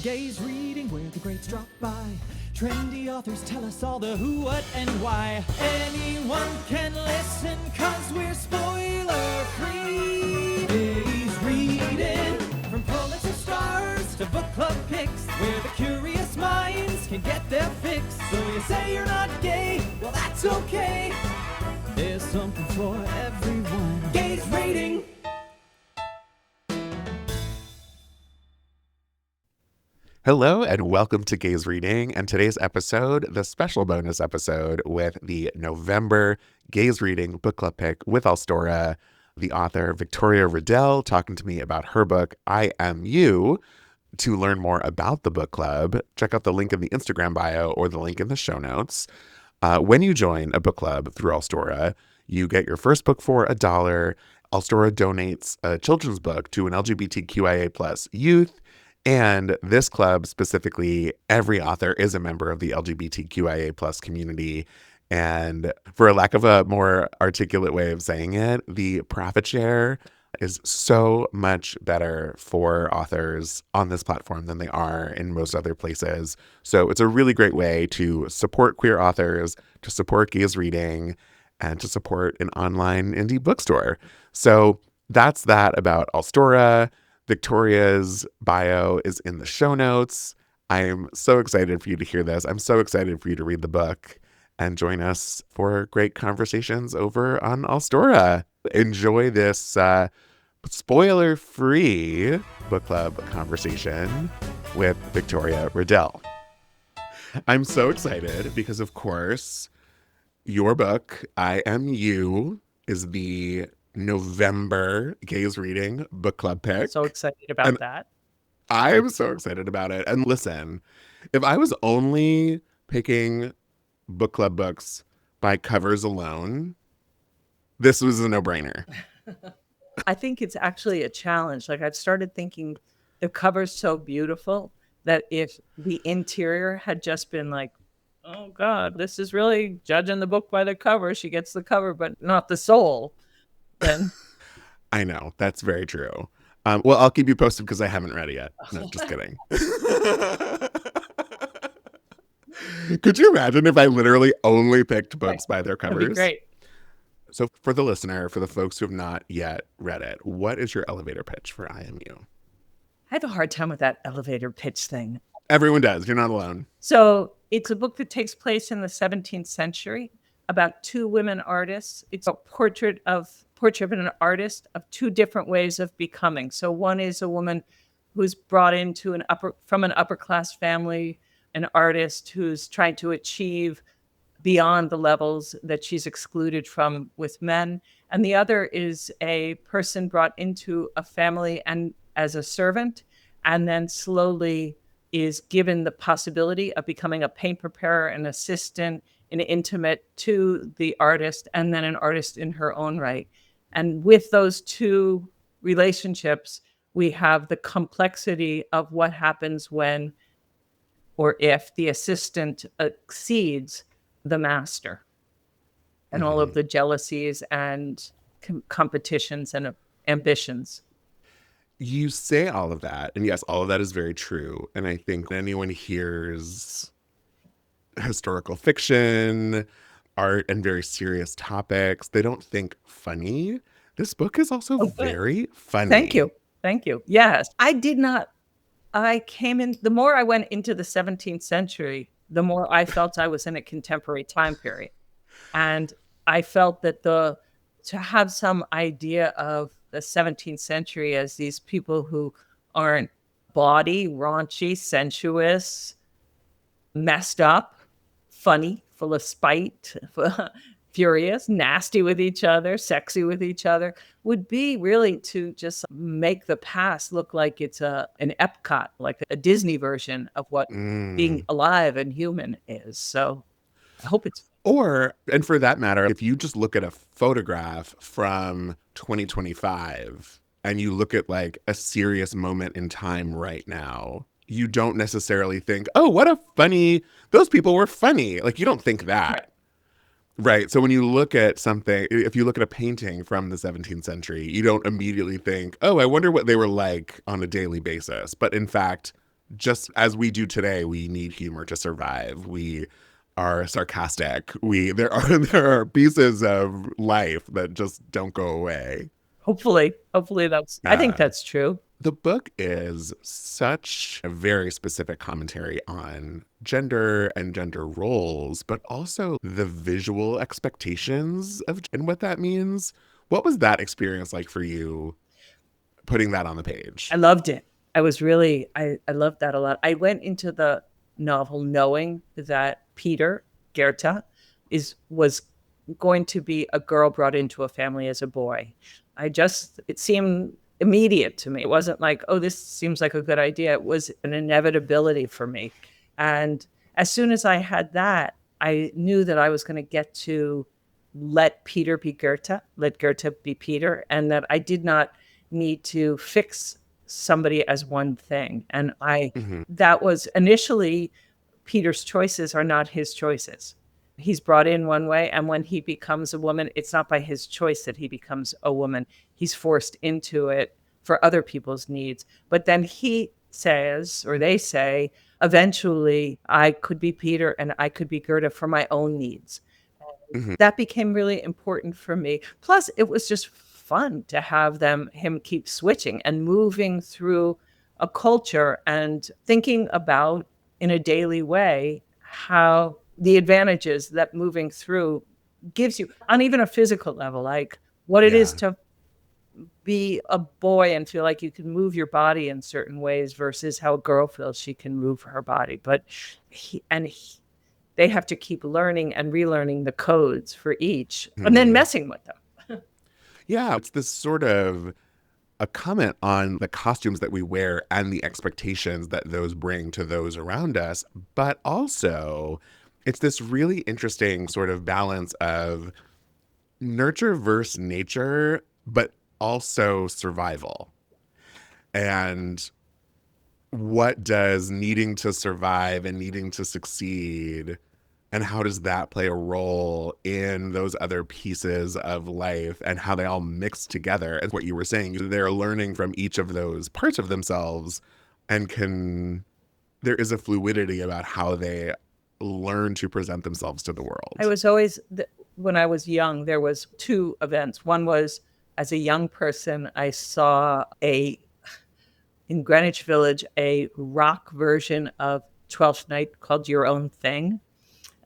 Gaze reading where the greats drop by. Trendy authors tell us all the who, what, and why. Anyone can listen, cause we're spoiler free. Gaze reading, from Pulitzer stars to book club picks, where the curious minds can get their fix. So you say you're not gay, well that's okay. There's something for everyone. Gaze reading. Hello and welcome to Gaze Reading, and today's episode, the special bonus episode with the November Gaze Reading book club pick with Allstora, the author Victoria Redel talking to me about her book, I Am You. To learn more about the book club, check out the link in the Instagram bio or the link in the show notes. When you join a book club through Allstora, you get your first book for $1. Allstora donates a children's book to an LGBTQIA plus youth. And this club specifically, every author is a member of the LGBTQIA plus community. And for a lack of a more articulate way of saying it, the profit share is so much better for authors on this platform than they are in most other places. So it's a really great way to support queer authors, to support Gaze Reading, and to support an online indie bookstore. So that's that about Allstora. Victoria's bio is in the show notes. I'm so excited for you to hear this. I'm so excited for you to read the book and join us for great conversations over on Allstora. Enjoy this spoiler-free book club conversation with Victoria Redel. I'm so excited because, of course, your book, I Am You, is the November Gaze Reading book club pick. So excited about that. I'm so excited about it. And listen, if I was only picking book club books by covers alone, this was a no-brainer. I think it's actually a challenge. Like, I've started thinking the cover's so beautiful that if the interior had just been like, oh God, this is really judging the book by the cover. She gets the cover, but not the soul. Then I know, that's very true. Well, I'll keep you posted because I haven't read it yet. No, just kidding. Could you imagine if I literally only picked books by their covers? That'd be great. So for the listener, for the folks who have not yet read it, what is your elevator pitch for I Am You? I have a hard time with that elevator pitch thing. Everyone does. You're not alone. So it's a book that takes place in the 17th century about two women artists. It's a portrait of an artist of two different ways of becoming. So one is a woman who's brought into from an upper class family, an artist who's trying to achieve beyond the levels that she's excluded from with men. And the other is a person brought into a family and as a servant, and then slowly is given the possibility of becoming a paint preparer, an assistant, an intimate to the artist, and then an artist in her own right. And with those two relationships, we have the complexity of what happens when or if the assistant exceeds the master, and all of the jealousies and competitions and ambitions. You say all of that, and yes, all of that is very true. And I think when anyone hears historical fiction, art, and very serious topics, they don't think funny. This book is also very funny. Thank you. Yes, the more I went into the 17th century, the more I felt I was in a contemporary time period. And I felt that to have some idea of the 17th century as these people who aren't bawdy, raunchy, sensuous, messed up, funny, full of spite, furious, nasty with each other, sexy with each other, would be really to just make the past look like it's an Epcot, like a Disney version of what being alive and human is. So I hope it's... And for that matter, if you just look at a photograph from 2025 and you look at like a serious moment in time right now, you don't necessarily think, oh, those people were funny. Like, you don't think that. Right. So when you look at something, if you look at a painting from the 17th century, you don't immediately think, oh, I wonder what they were like on a daily basis. But in fact, just as we do today, we need humor to survive. We are sarcastic. There are pieces of life that just don't go away. Hopefully, I think Yeah. that's true. The book is such a very specific commentary on gender and gender roles, but also the visual expectations of and what that means. What was that experience like for you putting that on the page? I loved it. I loved that a lot. I went into the novel knowing that Peter, Gerta, was going to be a girl brought into a family as a boy. It seemed immediate to me. It wasn't like, oh, this seems like a good idea. It was an inevitability for me. And as soon as I had that, I knew that I was going to get to let Peter be Gerta, let Gerta be Peter, and that I did not need to fix somebody as one thing. And that was initially Peter's choices are not his choices. He's brought in one way, and when he becomes a woman, it's not by his choice that he becomes a woman. He's forced into it for other people's needs. But then he says, or they say, eventually I could be Peter and I could be Gerda for my own needs. That became really important for me. Plus, it was just fun to have him keep switching and moving through a culture and thinking about in a daily way how the advantages that moving through gives you on even a physical level, like what it is to be a boy and feel like you can move your body in certain ways versus how a girl feels she can move her body. But they have to keep learning and relearning the codes for each and then messing with them. Yeah, it's this sort of a comment on the costumes that we wear and the expectations that those bring to those around us. But also, it's this really interesting sort of balance of nurture versus nature, but also survival. And what does needing to survive and needing to succeed, and how does that play a role in those other pieces of life and how they all mix together? And what you were saying, they're learning from each of those parts of themselves and there is a fluidity about how they learn to present themselves to the world. When I was young, there was two events. One was as a young person, I saw in Greenwich Village, a rock version of Twelfth Night called Your Own Thing.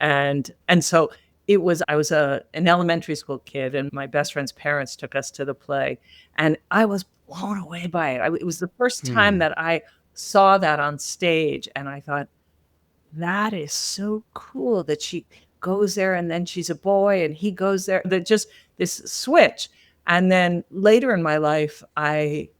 And so I was an elementary school kid, and my best friend's parents took us to the play, and I was blown away by it. It was the first time that I saw that on stage, and I thought, that is so cool that she goes there and then she's a boy and he goes there. That just this switch. And then later in my life, I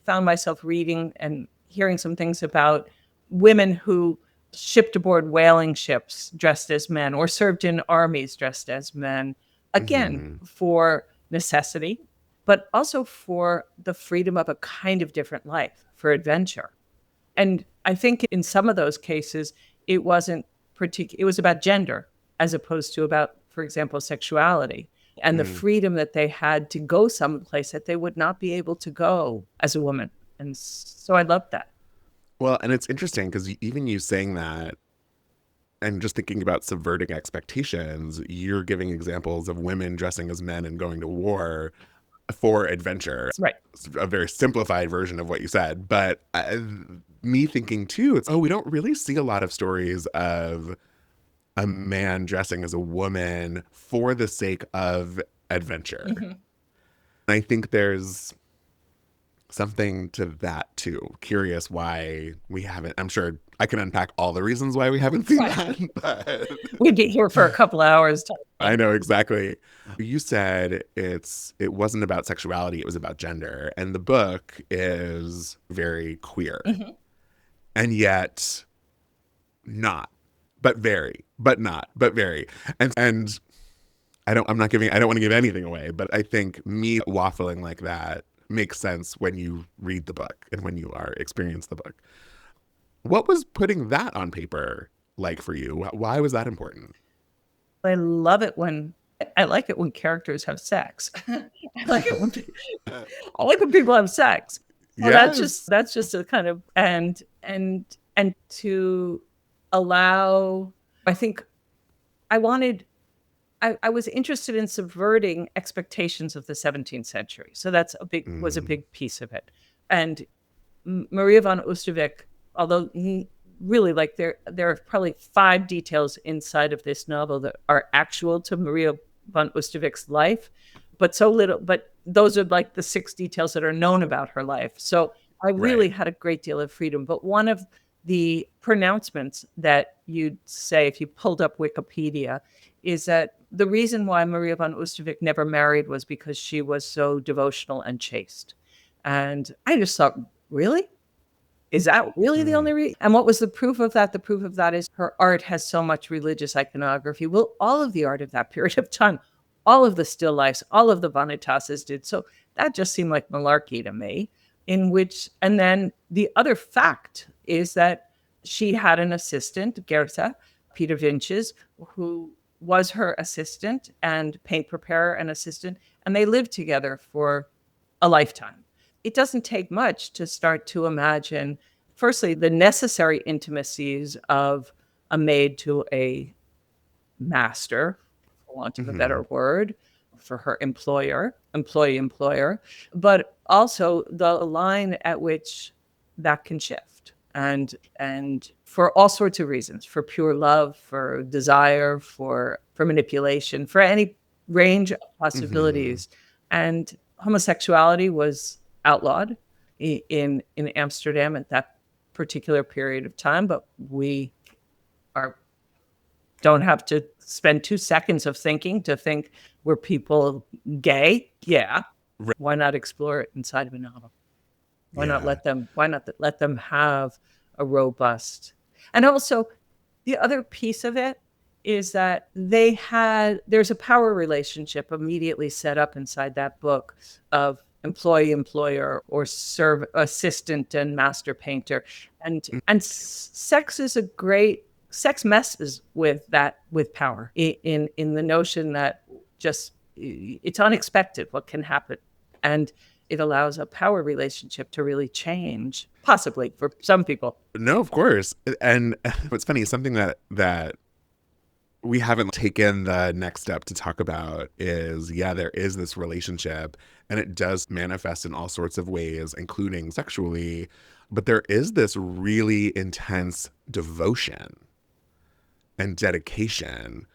found myself reading and hearing some things about women who shipped aboard whaling ships dressed as men or served in armies dressed as men, again, for necessity, but also for the freedom of a kind of different life, for adventure. And I think in some of those cases, it wasn't it was about gender as opposed to about, for example, sexuality and the freedom that they had to go someplace that they would not be able to go as a woman. And so I loved that. Well, and it's interesting because even you saying that and just thinking about subverting expectations, you're giving examples of women dressing as men and going to war for adventure. Right. It's a very simplified version of what you said. But me thinking too, we don't really see a lot of stories of a man dressing as a woman for the sake of adventure. And I think there's something to that too. Curious why we haven't. I'm sure I can unpack all the reasons why we haven't seen that. But we'd be here for a couple of hours. I know exactly. You said it wasn't about sexuality, it was about gender. And the book is very queer. And yet not, but very, but not, but very. And I don't want to give anything away, but I think me waffling like that makes sense when you read the book and when you experience the book. What was putting that on paper like for you? Why was that important? I like it when characters have sex. I like when people have sex. Well, Yes. that's just a kind of and to allow. I think I wanted. I was interested in subverting expectations of the 17th century. So that's was a Mm, big piece of it. And Maria von Osterweg, although really like there are probably 5 details inside of this novel that are actual to Maria von Osterweg's life, but so little. But those are like the 6 details that are known about her life. So I really right. had a great deal of freedom. But one of the pronouncements that you'd say if you pulled up Wikipedia is that the reason why Maria von Osterweg never married was because she was so devotional and chaste. And I just thought, really? Is that really the Mm, only reason? And what was the proof of that? The proof of that is her art has so much religious iconography. Well, all of the art of that period of time, all of the still lifes, all of the Vanitases did. So that just seemed like malarkey to me. And then the other fact is that she had an assistant, Gerta, Peter Vinches, who was her assistant and paint preparer and assistant, and they lived together for a lifetime. It doesn't take much to start to imagine, firstly, the necessary intimacies of a maid to a master, for want of a better mhm. word, for her employer, but also the line at which that can shift. And for all sorts of reasons, for pure love, for desire, for manipulation, for any range of Mhm. possibilities. And homosexuality was outlawed in Amsterdam at that particular period of time, but we are don't have to spend 2 seconds of thinking to think were people gay. Yeah. Right. Why not explore it inside of a novel? Yeah. Why not let them have a robust, and also the other piece of it is that there's a power relationship immediately set up inside that book of employee employer or serve assistant and master painter, Mm, and sex messes with power in the notion that just it's unexpected what can happen, and it allows a power relationship to really change, possibly for some people. no, of course. And what's funny, something that we haven't taken the next step to talk about is, yeah, there is this relationship and it does manifest in all sorts of ways, including sexually, but there is this really intense devotion and dedication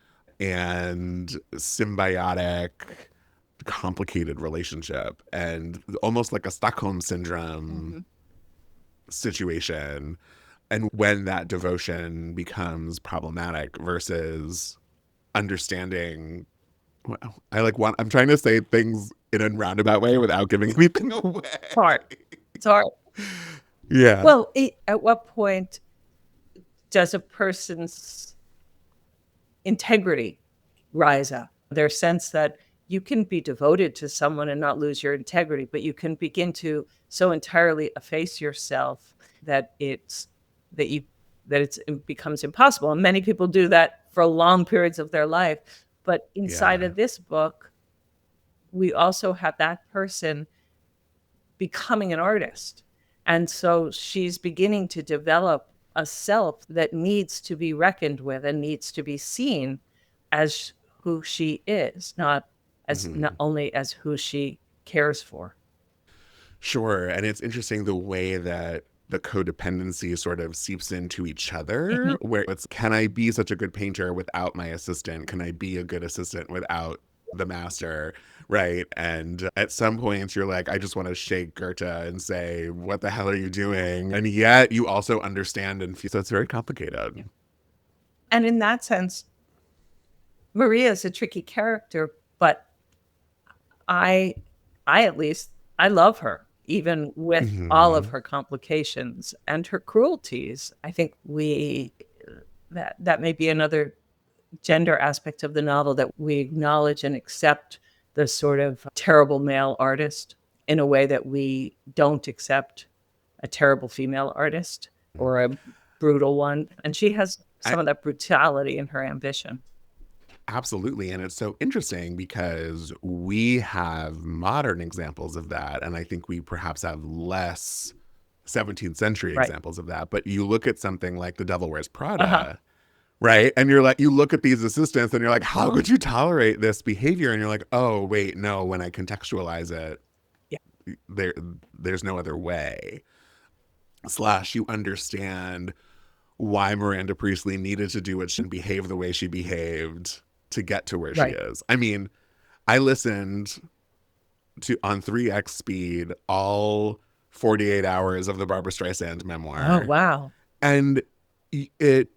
and symbiotic, complicated relationship and almost like a Stockholm syndrome Mhm. situation. And when that devotion becomes problematic versus understanding, well, I'm trying to say things in a roundabout way without giving anything away. It's hard. It's hard. Yeah. Well, at what point does a person's integrity rise up? Their sense that you can be devoted to someone and not lose your integrity, but you can begin to so entirely efface yourself that that you it becomes impossible. And many people do that for long periods of their life. But inside Yeah. of this book, we also have that person becoming an artist. And so she's beginning to develop a self that needs to be reckoned with and needs to be seen as who she is, not Hmm. only as who she cares for. Sure. And it's interesting the way that the codependency sort of seeps into each other, Mhm. where it's, can I be such a good painter without my assistant? Can I be a good assistant without the master? Right. And at some points, you're like, I just want to shake Goethe and say, what the hell are you doing? And yet you also understand and feel. So it's very Yeah. complicated. And in that sense, Maria is a tricky character, but I I at least I love her even with all of Hmm. her complications and her cruelties. I think we that may be another gender aspect of the novel, that we acknowledge and accept the sort of terrible male artist in a way that we don't accept a terrible female artist or a brutal one. And she has I, some of that brutality in her ambition. Absolutely. And it's so interesting because we have modern examples of that. And I think we perhaps have less 17th century Right. examples of that. But you look at something like The Devil Wears Uh-huh. Prada, right? And you're like, you look at these assistants and you're like, how could you tolerate this behavior? And you're like, oh, wait, no, when I contextualize it, Yeah. there, there's no other way. Slash, you understand why Miranda Priestley needed to do what she and behave the way she behaved to get to where she Right. is. I mean, I listened to on 3x speed all 48 hours of the Barbara Streisand memoir. Oh, wow. And it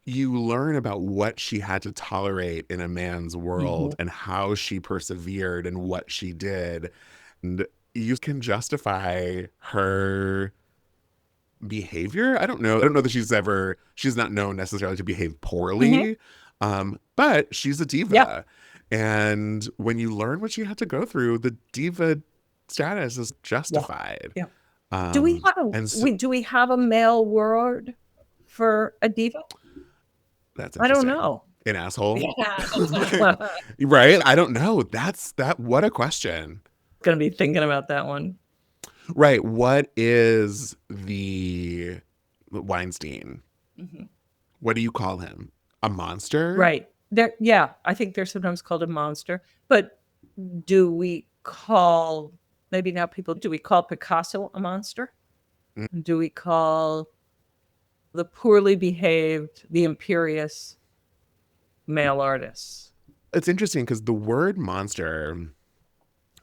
you learn about what she had to tolerate in a man's world and how she persevered and what she did. And you can justify her behavior. I don't know. I don't know that she's not known necessarily to behave poorly. But she's a diva. Yeah. And when you learn what she had to go through, the diva status is justified. Yeah. Do we have and so, do we have a male word for a diva? that's I don't interesting. know. An asshole? Yeah. Right? I don't know. What a question. Gonna be thinking about that one. Right. What is the Weinstein? What do you call him? A monster? Right. Yeah, I think they're sometimes called a monster. But do we call Picasso a monster? Do we call the poorly behaved, the imperious male artists? It's interesting because the word monster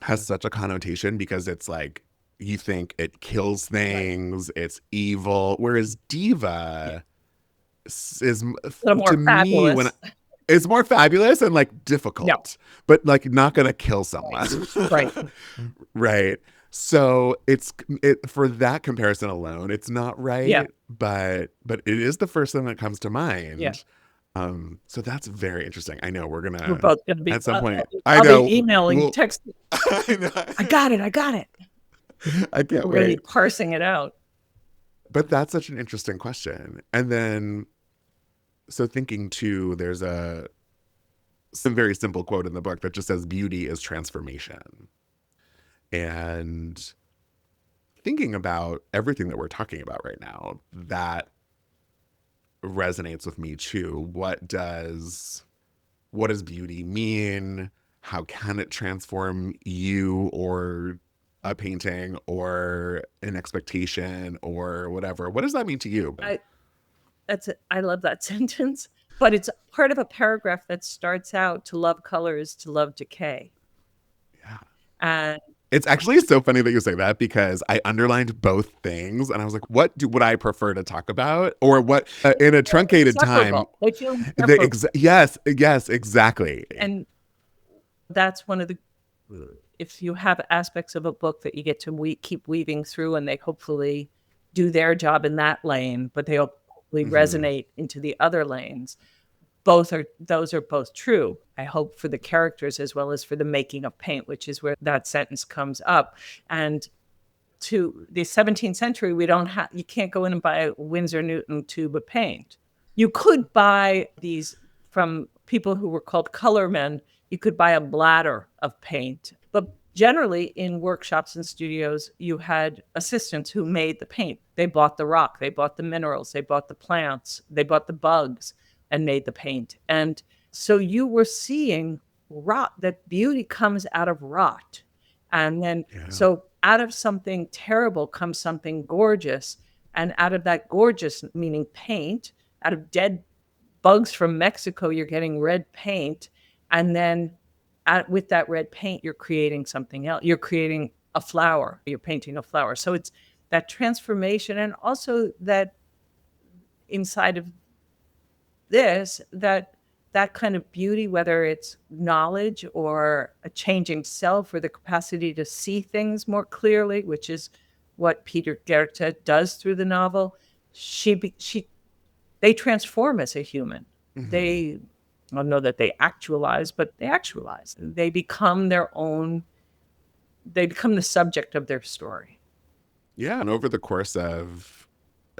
has such a connotation because it's like you think it kills things, it's evil, whereas diva is A little more to fabulous. me it's more fabulous and like difficult, but like not gonna kill someone. Right. Right. So it for that comparison alone, it's not right. Yeah. But it is the first thing that comes to mind. Yeah. So that's very interesting. I know we're We're both gonna be at some point. I'll I know be emailing, texting. I know. I got it. I can't We're gonna be wait. parsing it out. But that's such an interesting question. And then, so thinking too, there's some very simple quote in the book that just says beauty is transformation. And thinking about everything that we're talking about right now, that resonates with me too. What does beauty mean? How can it transform you or a painting or an expectation or whatever? What does that mean to you? I love that sentence, but it's part of a paragraph that starts out, to love color is to love decay. Yeah. And it's actually so funny that you say that because I underlined both things and I was like, what would I prefer to talk about? Or what in a truncated time? They feel yes, exactly. And that's one of the, if you have aspects of a book that you get to keep weaving through and they hopefully do their job in that lane, but they hopefully resonate into the other lanes. Those are both true. I hope for the characters as well as for the making of paint, which is where that sentence comes up. And to the 17th century, you can't go in and buy a Winsor Newton tube of paint. You could buy these from people who were called colormen. You could buy a bladder of paint, but generally in workshops and studios, you had assistants who made the paint. They bought the rock, they bought the minerals, they bought the plants, they bought the bugs and made the paint. And so you were seeing rot, that beauty comes out of rot. And then, so out of something terrible comes something gorgeous. And out of that gorgeous, meaning paint, out of dead bugs from Mexico, you're getting red paint. And then with that red paint, you're creating something else. You're creating a flower. You're painting a flower. So it's that transformation. And also that inside of this, that kind of beauty, whether it's knowledge or a changing self or the capacity to see things more clearly, which is what Peter Granta does through the novel, they transform as a human. They, I don't know that they actualize, but they actualize. They become their own, they become the subject of their story. Yeah, and over the course of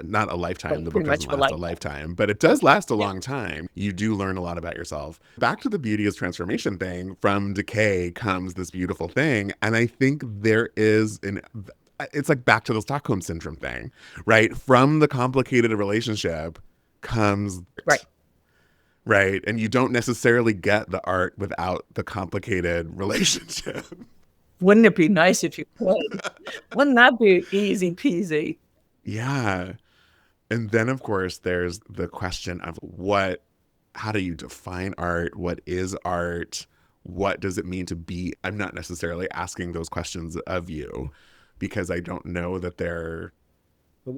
not a lifetime. The book pretty much doesn't a last a lifetime. lifetime, but it does last a long time. You do learn a lot about yourself. Back to the beauty is transformation thing. From decay comes this beautiful thing. And I think it's like back to the Stockholm syndrome thing, right? From the complicated relationship comes Right. right? And you don't necessarily get the art without the complicated relationship. Wouldn't it be nice if you could? Wouldn't that be easy peasy? Yeah. And then, of course, there's the question of how do you define art? What is art? What does it mean to be? I'm not necessarily asking those questions of you because I don't know that they're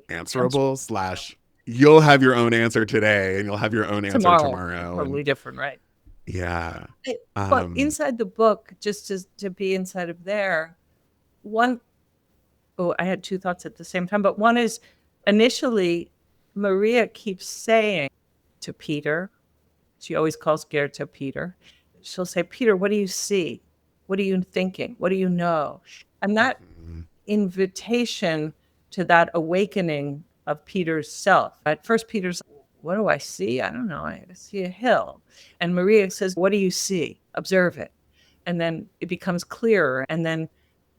answerable / you'll have your own answer today and you'll have your own answer tomorrow. Totally different, right? Yeah. But inside the book, just to be inside of there, I had two thoughts at the same time, but one is initially Maria keeps saying to Peter, she always calls Granta Peter. She'll say, Peter, what do you see? What are you thinking? What do you know? And that invitation to that awakening of Peter's self. At first, Peter's like, what do I see? I don't know. I see a hill. And Maria says, what do you see? Observe it. And then it becomes clearer. And then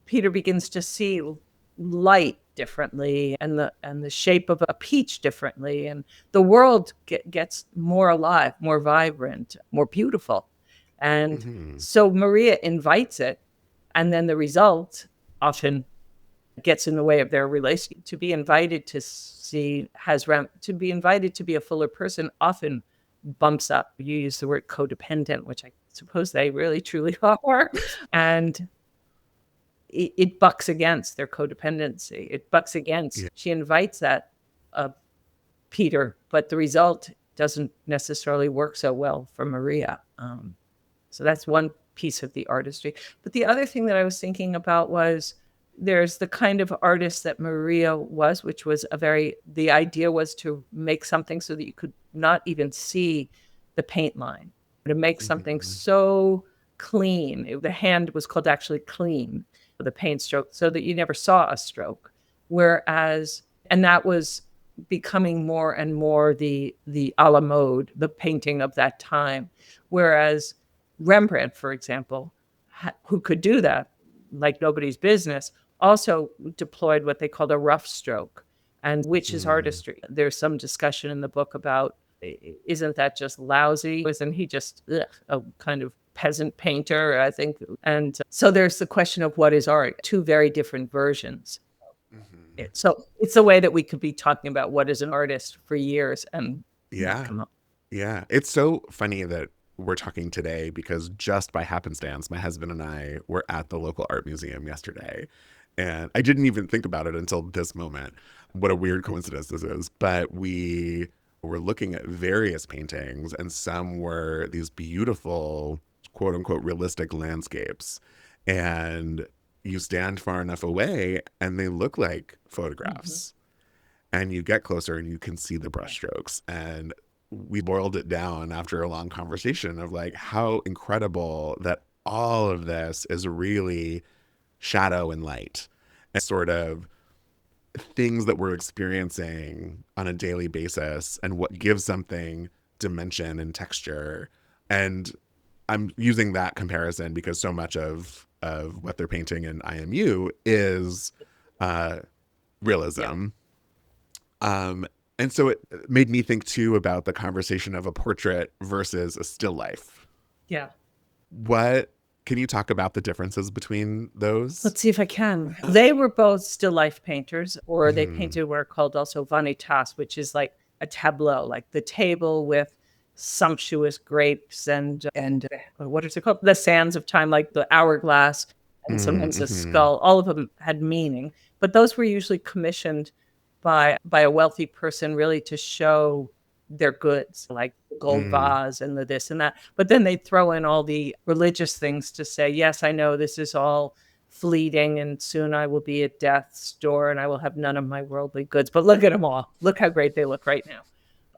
Peter begins to see light differently and the shape of a peach differently. And the world gets more alive, more vibrant, more beautiful. And so Maria invites it. And then the result often gets in the way of their relationship. To be invited to see to be invited to be a fuller person often bumps up. You use the word codependent, which I suppose they really truly are. And it bucks against their codependency. It bucks against, she invites that of Peter, but the result doesn't necessarily work so well for Maria. So that's one piece of the artistry. But the other thing that I was thinking about was there's the kind of artist that Maria was, which was the idea was to make something so that you could not even see the paint line, to make something so clean. The hand was called actually clean, the paint stroke, so that you never saw a stroke. And that was becoming more and more the a la mode, the painting of that time. Whereas Rembrandt, for example, who could do that like nobody's business, also deployed what they called a rough stroke, and which is artistry. There's some discussion in the book about, isn't that just lousy? Isn't he just a kind of peasant painter, I think? And so there's the question of what is art, two very different versions. So it's a way that we could be talking about what is an artist for years. And come up. Yeah. It's so funny that we're talking today because just by happenstance, my husband and I were at the local art museum yesterday. And I didn't even think about it until this moment. What a weird coincidence this is. But we were looking at various paintings, and some were these beautiful, quote unquote, realistic landscapes. And you stand far enough away and they look like photographs. And you get closer and you can see the brushstrokes. And we boiled it down after a long conversation of like how incredible that all of this is really shadow and light and sort of things that we're experiencing on a daily basis and what gives something dimension and texture. And I'm using that comparison because so much of what they're painting in IMU is realism. And so it made me think too about the conversation of a portrait versus a still life. Yeah. Can you talk about the differences between those? Let's see if I can. They were both still life painters, or they painted what are called also vanitas, which is like a tableau, like the table with sumptuous grapes and what is it called? The sands of time, like the hourglass and sometimes a skull. All of them had meaning, but those were usually commissioned by a wealthy person really to show their goods, like the gold vase and the this and that. But then they throw in all the religious things to say, yes, I know this is all fleeting and soon I will be at death's door and I will have none of my worldly goods. But look at them all. Look how great they look right now.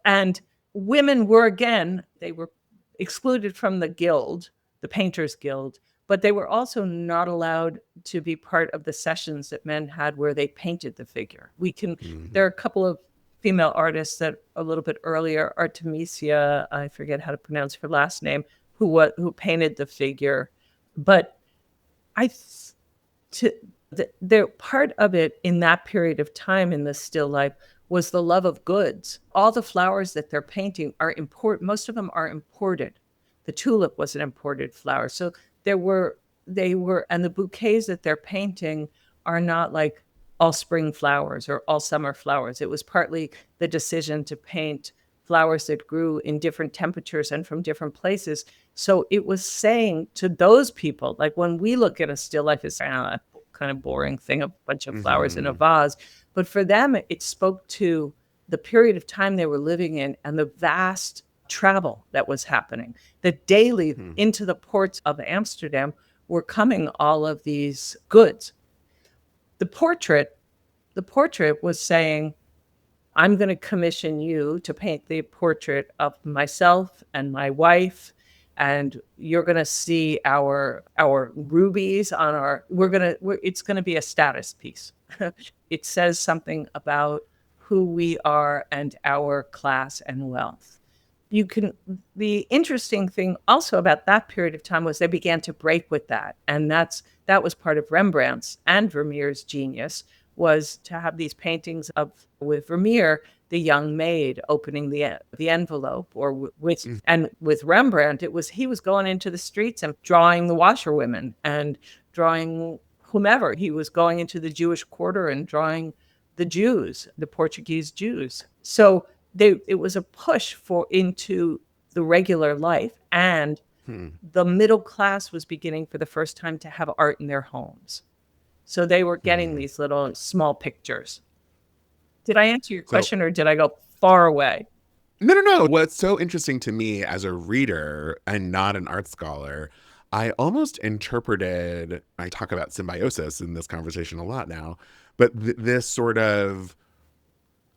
And women were, again, they were excluded from the guild, the Painters Guild, but they were also not allowed to be part of the sessions that men had where they painted the figure. There are a couple of female artist that a little bit earlier, Artemisia, I forget how to pronounce her last name, who painted the figure. But I there part of it in that period of time in the still life was the love of goods. All the flowers that they're painting are most of them are imported. The tulip was an imported flower. So and the bouquets that they're painting are not like all spring flowers or all summer flowers. It was partly the decision to paint flowers that grew in different temperatures and from different places. So it was saying to those people, like when we look at a still life as a kind of boring thing, a bunch of flowers in a vase. But for them, it spoke to the period of time they were living in and the vast travel that was happening. That daily into the ports of Amsterdam were coming all of these goods. The portrait was saying, I'm going to commission you to paint the portrait of myself and my wife, and you're going to see our rubies on it's going to be a status piece. It says something about who we are and our class and wealth. The interesting thing also about that period of time was they began to break with that. And that was part of Rembrandt's and Vermeer's genius, was to have these paintings with Vermeer, the young maid opening the envelope, and with Rembrandt, he was going into the streets and drawing the washerwomen and drawing whomever. He was going into the Jewish quarter and drawing the Jews, the Portuguese Jews. So it was a push into the regular life, and the middle class was beginning for the first time to have art in their homes. So they were getting these little small pictures. Did I answer your question, or did I go far away? No. What's so interesting to me as a reader and not an art scholar, I almost interpreted, I talk about symbiosis in this conversation a lot now, but this sort of,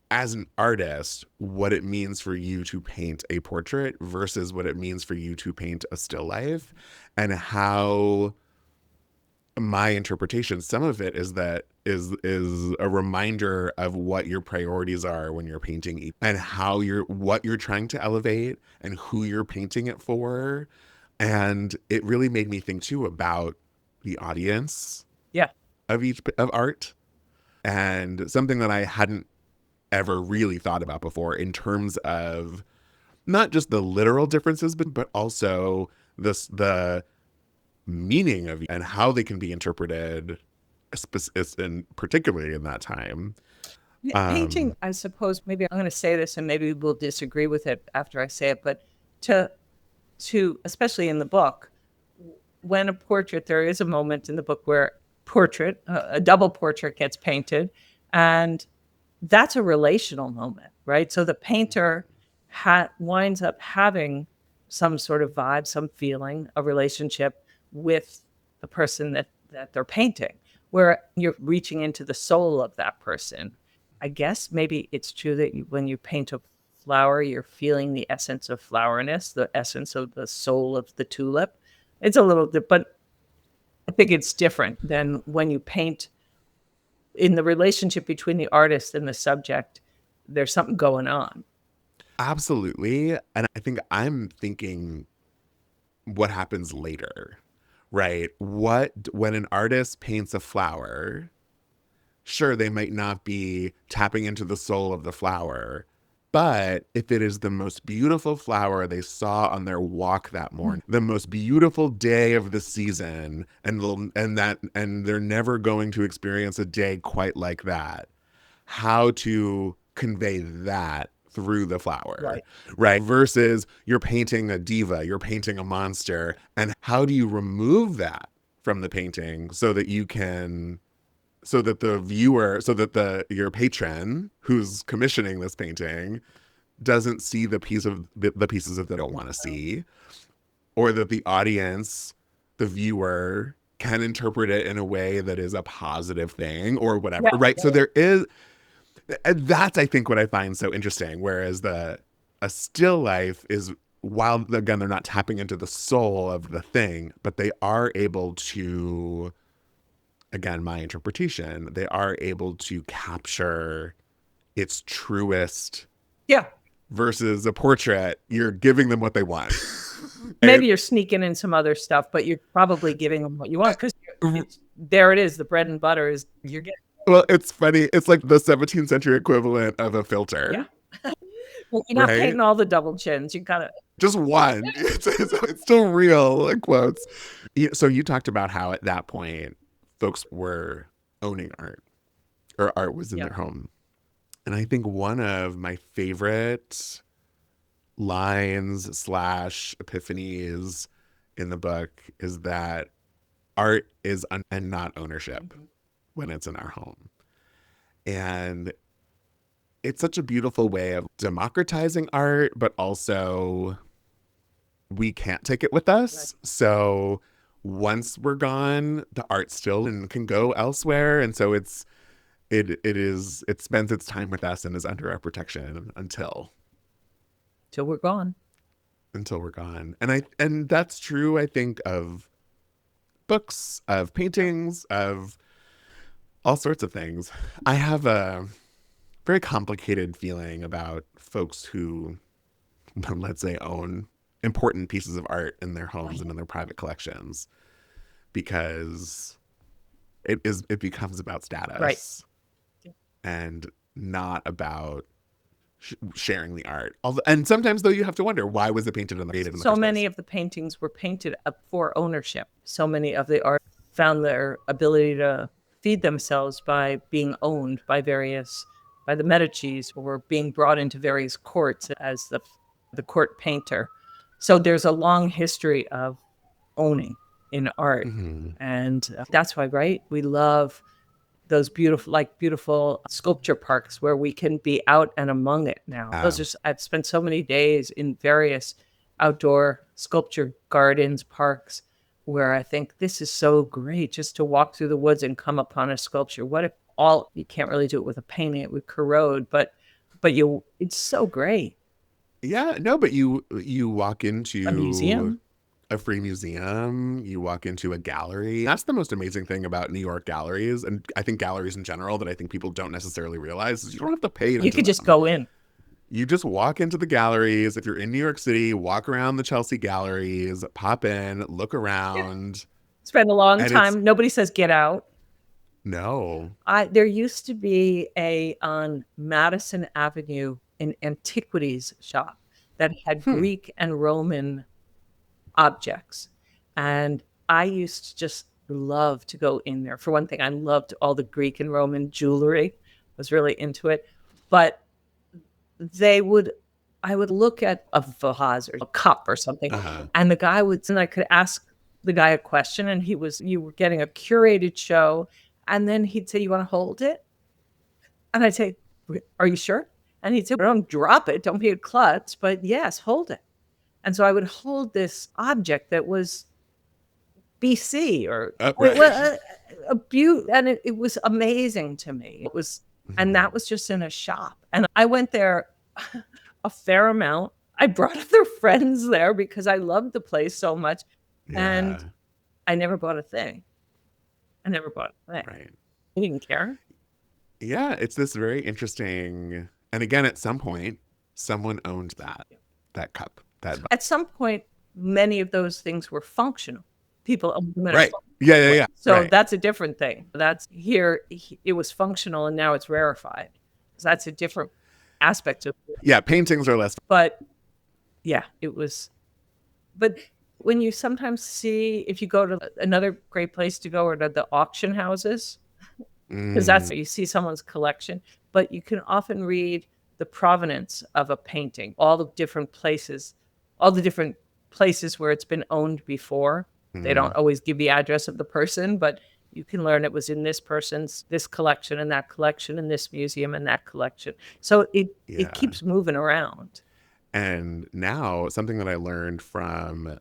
as an artist, what it means for you to paint a portrait versus what it means for you to paint a still life, and how my interpretation, some of it is a reminder of what your priorities are when you're painting, and what you're trying to elevate and who you're painting it for. And it really made me think too about the audience of art, and something that I hadn't ever really thought about before in terms of not just the literal differences, but also the meaning of and how they can be interpreted, and particularly in that time. Painting, I suppose, maybe I'm going to say this and maybe we'll disagree with it after I say it, but to especially in the book, when a portrait, there is a moment in the book where a double portrait gets painted, and that's a relational moment, right? So the painter winds up having some sort of vibe, some feeling, a relationship with the person that they're painting, where you're reaching into the soul of that person. I guess maybe it's true that when you paint a flower, you're feeling the essence of flowerness, the essence of the soul of the tulip. It's a little, but I think it's different than when you paint in the relationship between the artist and the subject. There's something going on. Absolutely. And I think I'm thinking what happens later, right? When an artist paints a flower, sure, they might not be tapping into the soul of the flower, but if it is the most beautiful flower they saw on their walk that morning, the most beautiful day of the season, and they're never going to experience a day quite like that, how to convey that through the flower, right? Versus you're painting a diva, you're painting a monster, and how do you remove that from the painting so that the viewer, your patron who's commissioning this painting doesn't see the pieces that they don't want to see, or that the audience, the viewer, can interpret it in a way that is a positive thing or whatever, right? So there is, and that's, I think, what I find so interesting. Whereas a still life is, while again they're not tapping into the soul of the thing, but they are able to, again, my interpretation, they are able to capture its truest Yeah. versus a portrait, you're giving them what they want. Maybe you're sneaking in some other stuff, but you're probably giving them what you want because there it is. The bread and butter is you're getting. Well, it's funny. It's like the 17th century equivalent of a filter. Yeah. Well, you're not Right? painting all the double chins. You gotta. Just one. It's still real, like quotes. So you talked about how at that point folks were owning art, or art was in their home. And I think one of my favorite lines / epiphanies in the book is that art is and not ownership when it's in our home. And it's such a beautiful way of democratizing art, but also we can't take it with us. Right. So once we're gone, the art still and can go elsewhere. And so it spends its time with us and is under our protection until we're gone. Until we're gone. And that's true, I think, of books, of paintings, of all sorts of things. I have a very complicated feeling about folks who, let's say, own important pieces of art in their homes and in their private collections, because it becomes about status, right, and not about sharing the art. And sometimes, though, you have to wonder, why was it painted in the first place? So many of the paintings were painted up for ownership. So many of the art found their ability to feed themselves by being owned by the Medicis, or being brought into various courts as the court painter. So there's a long history of owning in art. And that's why, right, we love those beautiful sculpture parks where we can be out and among it now. I've spent so many days in various outdoor sculpture gardens, parks, where I think this is so great, just to walk through the woods and come upon a sculpture. What if you can't really do it with a painting, it would corrode, but it's so great. Yeah, no, but you walk into a museum, a free museum, you walk into a gallery. That's the most amazing thing about New York galleries, and I think galleries in general that I think people don't necessarily realize, is you don't have to pay. You could just go in. You just walk into the galleries. If you're in New York City, walk around the Chelsea galleries, pop in, look around. Spend a long time. Nobody says get out. No. There used to be on Madison Avenue an antiquities shop that had Greek and Roman objects. And I used to just love to go in there. For one thing, I loved all the Greek and Roman jewelry. I was really into it. But I would look at a vase or a cup or something, and I could ask the guy a question, and you were getting a curated show, and then he'd say, "You want to hold it?" And I'd say, "Are you sure?" And he'd say, "Don't drop it, don't be a klutz, but yes, hold it." And so I would hold this object that was BC or a beaut, and it was amazing to me. It was. And that was just in a shop. And I went there a fair amount. I brought other friends there because I loved the place so much. Yeah. And I never bought a thing. Right. You didn't care? Yeah, it's this very interesting. And again, at some point, someone owned that cup. At some point, many of those things were functional. People owned them. Right. Yeah. So that's a different thing. That's here. It was functional, and now it's rarefied. So that's a different aspect of it. Yeah, paintings are less. But yeah, it was. But when you sometimes see, if you go to another great place to go, or to the auction houses, because that's you see someone's collection, but you can often read the provenance of a painting, all the different places where it's been owned before. They don't always give the address of the person, but you can learn it was in this person's, this collection and that collection, in this museum and that collection. So it keeps moving around. And now something that I learned from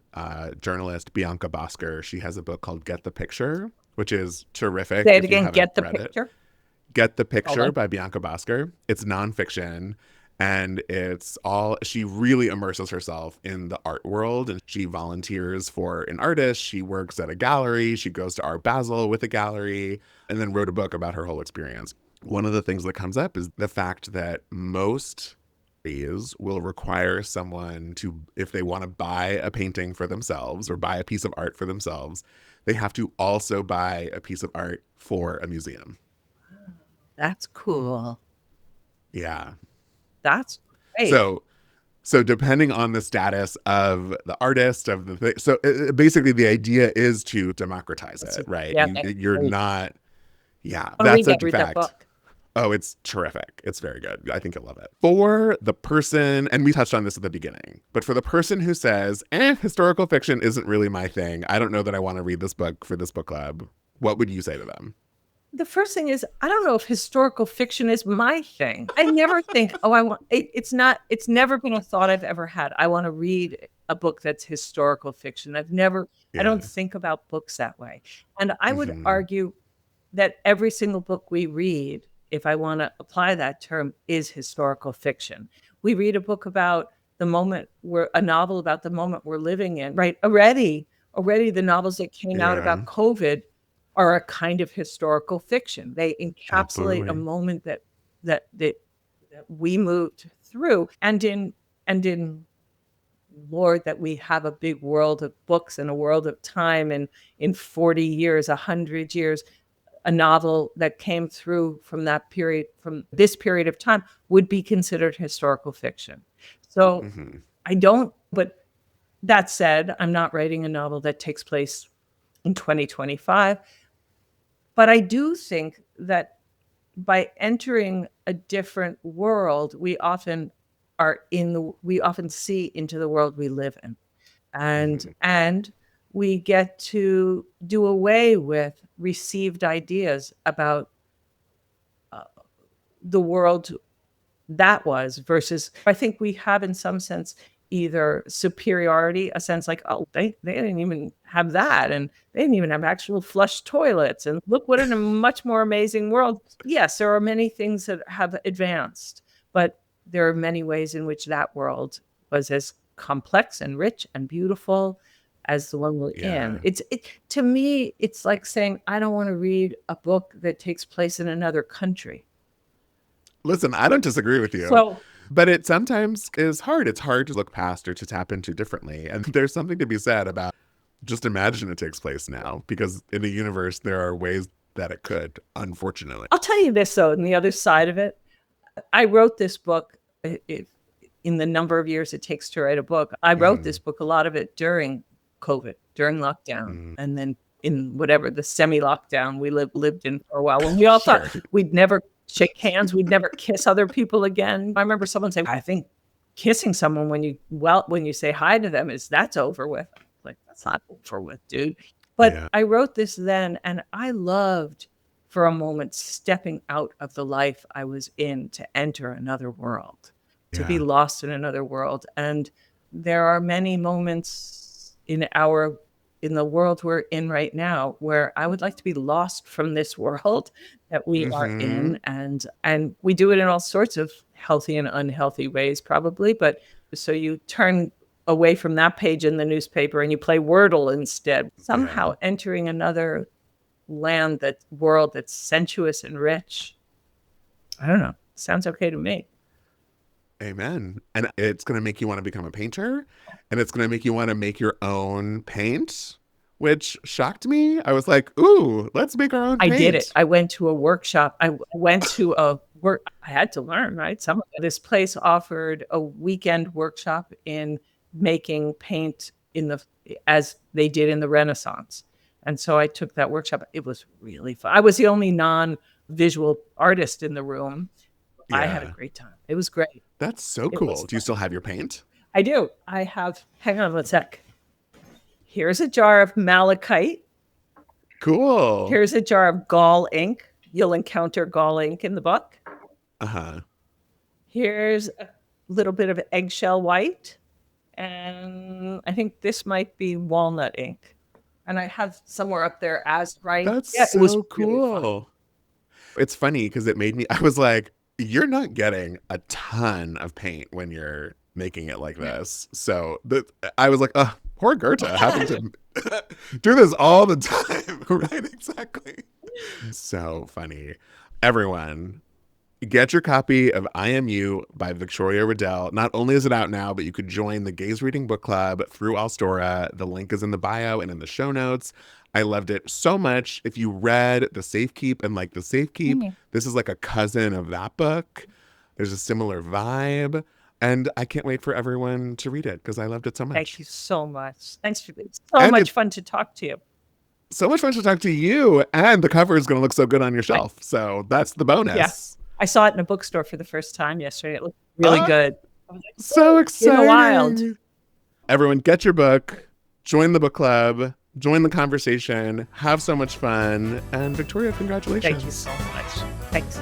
journalist Bianca Bosker, she has a book called Get the Picture, which is terrific. Say it again, Get the Picture? Get the Picture by Bianca Bosker. It's nonfiction. And she really immerses herself in the art world, and she volunteers for an artist. She works at a gallery. She goes to Art Basel with a gallery, and then wrote a book about her whole experience. one of the things that comes up is the fact that most is will require someone to, if they want to buy a painting for themselves or buy a piece of art for themselves, they have to also buy a piece of art for a museum. That's cool. Yeah. That's great. So depending on the status of the artist, of the thing, so basically the idea is to democratize it, right? Yeah, You're not, yeah, I want that's to a read that fact. book. Oh, it's terrific. It's very good. I think you'll love it. For the person, and we touched on this at the beginning, but for the person who says, historical fiction isn't really my thing, I don't know that I want to read this book for this book club, what would you say to them? The first thing is, I don't know if historical fiction is my thing. I never think, oh, I want it, it's never been a thought I've ever had. I want to read a book that's historical fiction. I Yeah. don't think about books that way. And I would Mhm. argue that every single book we read, if I want to apply that term, is historical fiction. We read a book about the moment a novel about the moment we're living in, right? Already the novels that came out Yeah, about COVID are a kind of historical fiction. They encapsulate a absolutely. moment that we moved through. And in Lord, that we have a big world of books and a world of time, and in 40 years, 100 years, a novel that came through from this period of time would be considered historical fiction. So Hmm. but that said, I'm not writing a novel that takes place in 2025. But I do think that by entering a different world, we often see into the world we live in. And Hmm. and we get to do away with received ideas about uh, the world that was, versus I think we have in some sense either superiority, a sense like, oh, they didn't even have that, and they didn't even have actual flush toilets, and look what in a much more amazing world. Yes, there are many things that have advanced, but there are many ways in which that world was as complex and rich and beautiful as the one we're in. Yeah. To me, it's like saying I don't want to read a book that takes place in another country. Listen, I don't disagree with you, So but it sometimes is hard. It's hard to look past or to tap into differently. And there's something to be said about just imagine it takes place now, because in the universe, there are ways that it could, unfortunately. I'll tell you this, though, and the other side of it, I wrote this book in the number of years it takes to write a book. I wrote this Hmm. book, a lot of it during COVID, during lockdown, Mm. and then in whatever the semi-lockdown we lived in for a while, when we all thought Sure. we'd never shake hands, we'd never kiss other people again. I remember someone saying, "I think kissing someone when you say hi to them that's over with." Like, that's not over with, dude. But Yeah. I wrote this then, and I loved for a moment stepping out of the life I was in to enter another world, to be Yeah. lost in another world. And there are many moments in the world we're in right now where I would like to be lost from this world that we are Hmm. in. And we do it in all sorts of healthy and unhealthy ways, probably. But so you turn away from that page in the newspaper and you play Wordle instead, Yeah. somehow entering another world that's sensuous and rich. I don't know. Sounds okay to me. Amen. And it's going to make you want to become a painter, and it's going to make you want to make your own paint, which shocked me. I was like, ooh, let's make our own I did it. paint. I went to a workshop. I went to a work. I had to learn, right? This place offered a weekend workshop in making paint as they did in the Renaissance. And so I took that workshop. It was really fun. I was the only non-visual artist in the room. I had a Yeah. great time. It was great. That's so It was cool. Do you fun. still have your paint? I do. Hang on one sec. Here's a jar of malachite. Cool. Here's a jar of gall ink. You'll encounter gall ink in the book. Uh-huh. Here's a little bit of eggshell white. And I think this might be walnut ink. And I have somewhere up there azurite. That's Yeah, it was so really fun. cool. It's funny because it made me, I was like, you're not getting a ton of paint when you're making it like this. So I was like, poor Granta having to do this all the time. Right? Exactly. So funny. Everyone, get your copy of I Am You by Victoria Redel. Not only is it out now, but you could join the Gays Reading Book Club through Allstora. The link is in the bio and in the show notes. I loved it so much. If you read The Safekeep and like The Safekeep, this is like a cousin of that book. There's a similar vibe. And I can't wait for everyone to read it because I loved it so much. Thank you so much. Thanks for this. So much fun to talk to you. So much fun to talk to you. And the cover is going to look so good on your shelf. So that's the bonus. Yeah. I saw it in a bookstore for the first time yesterday. It looked really good. I was like, so exciting. In the wild. Everyone, get your book, join the book club, join the conversation, have so much fun. And Victoria, congratulations. Thank you so much. Thanks.